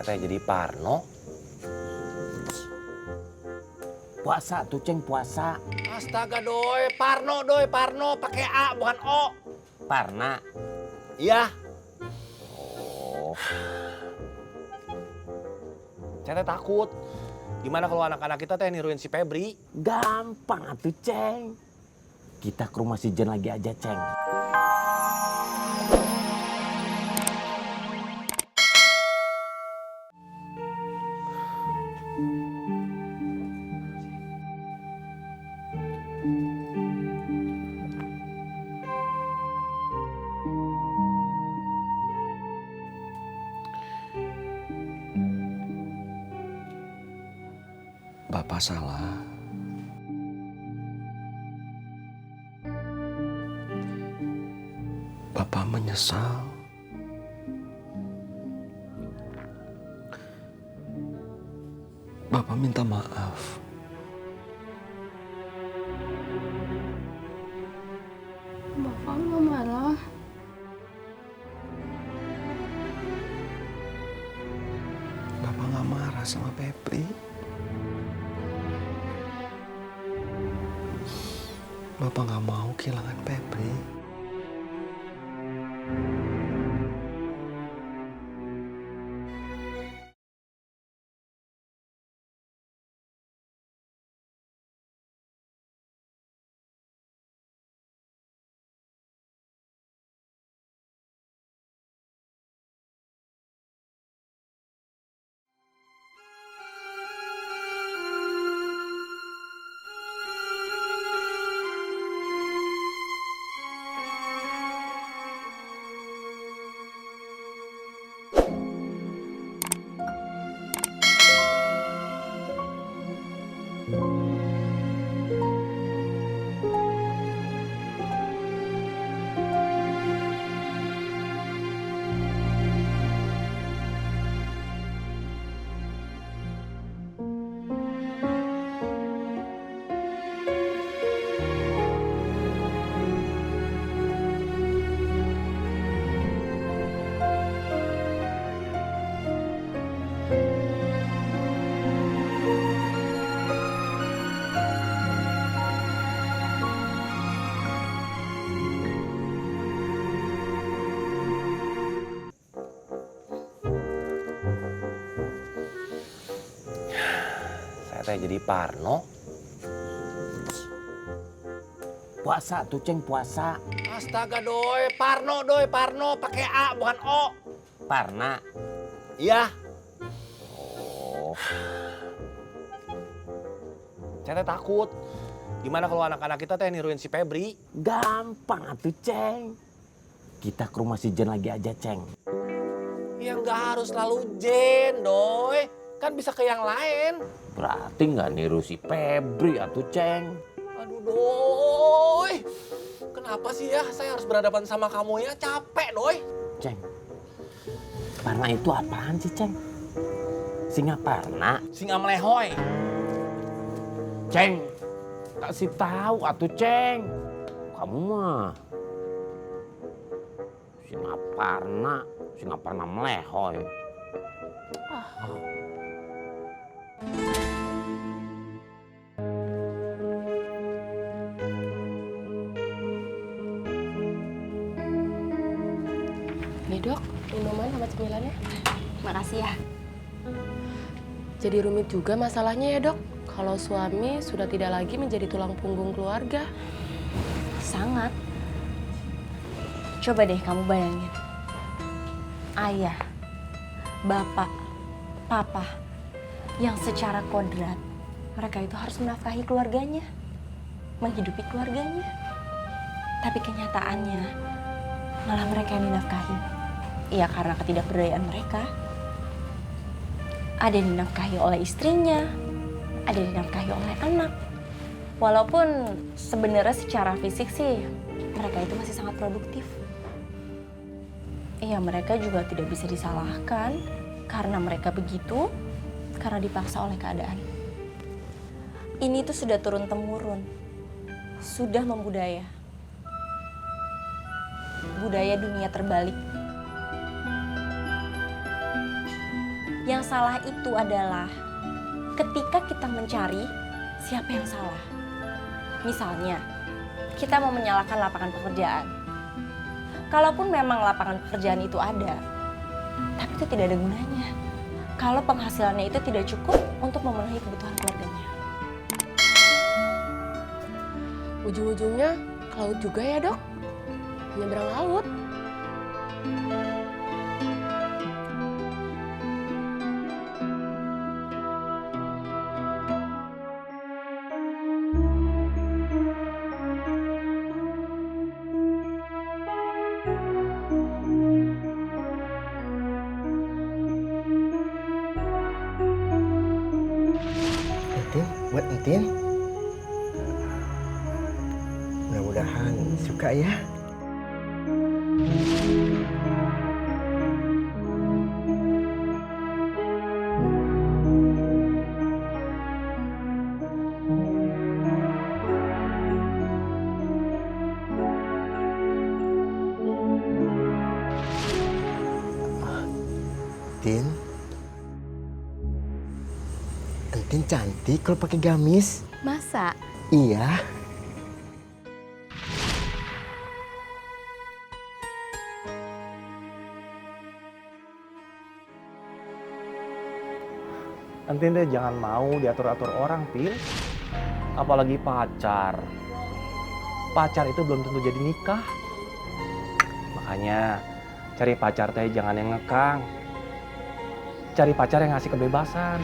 Saya jadi Parno. Puasa tuh Ceng, puasa. Astaga doi, Parno pakai A bukan O. Parna. Iya. Oh, Saya teh takut. Gimana kalau anak-anak kita teh niruin si Febri? gampang atuh Ceng. Kita ke rumah si Jen lagi aja Ceng. Bapak salah. Bapak menyesal. Bapak minta maaf. Bapak nggak marah. Bapak nggak marah sama Febri. Bapak nggak mau kehilangan Febri. Saya teh jadi Parno. Puasa tuh Ceng, puasa. Astaga doi, Parno pakai A bukan O. Parna. Iya. Oh, Saya teh takut. Gimana kalau anak-anak kita teh niruin si Febri? gampang atuh Ceng. Kita ke rumah si Jen lagi aja Ceng. Ya nggak harus selalu Jen, doi. Kan bisa ke yang lain. Berarti nggak niru si Febri atuh Ceng. Aduh doi. Kenapa sih ya saya harus berhadapan sama kamu ya? Capek doi. Ceng, Parna itu apaan sih Ceng? Singa Parna. Singa melehoy. Ceng, kasih tahu atuh Ceng. Kamu mah singa Parna melehoy. Nih dok, minuman sama cemilannya. Makasih ya. Jadi rumit juga masalahnya ya dok. Kalau suami sudah tidak lagi menjadi tulang punggung keluarga. Sangat. Coba deh kamu bayangin. Ayah, bapak, papa yang secara kodrat mereka itu harus menafkahi keluarganya, menghidupi keluarganya. Tapi kenyataannya malah mereka yang dinafkahi. Ya karena ketidakberdayaan mereka. Ada yang dinafkahi oleh istrinya, ada yang dinafkahi oleh anak. Walaupun sebenarnya secara fisik sih mereka itu masih sangat produktif. Iya, mereka juga tidak bisa disalahkan karena mereka begitu, karena dipaksa oleh keadaan. Ini tuh sudah turun-temurun, sudah membudaya. Budaya dunia terbalik. Yang salah itu adalah ketika kita mencari siapa yang salah. Misalnya, kita mau menyalahkan lapangan pekerjaan. Kalaupun memang lapangan pekerjaan itu ada, tapi itu tidak ada gunanya kalau penghasilannya itu tidak cukup untuk memenuhi kebutuhan keluarganya. Ujung-ujungnya ke laut juga ya dok? Menyeberang laut. Entin, buat Entin. Mudah-mudahan suka ya. Entin. Entin cantik kalau pakai gamis. Masa? Iya. Entin deh jangan mau diatur-atur orang, Tin. Apalagi pacar. Pacar itu belum tentu jadi nikah. Makanya cari pacar teh jangan yang ngekang. Cari pacar yang ngasih kebebasan.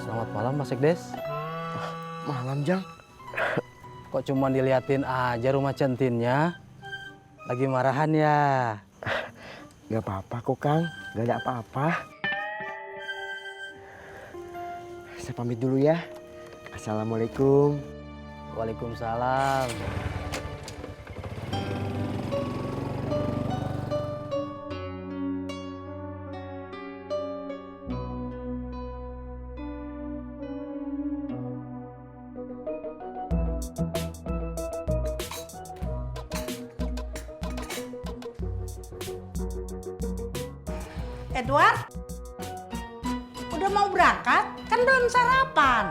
Selamat malam Mas Sekdes. Malam, Jang. Kok cuma diliatin aja rumah centinnya? Lagi marahan ya? Gak apa-apa kok, Kang. Gak ada apa-apa. Saya pamit dulu ya. Assalamualaikum. Waalaikumsalam. Edward? Udah mau berangkat? Kan belum sarapan.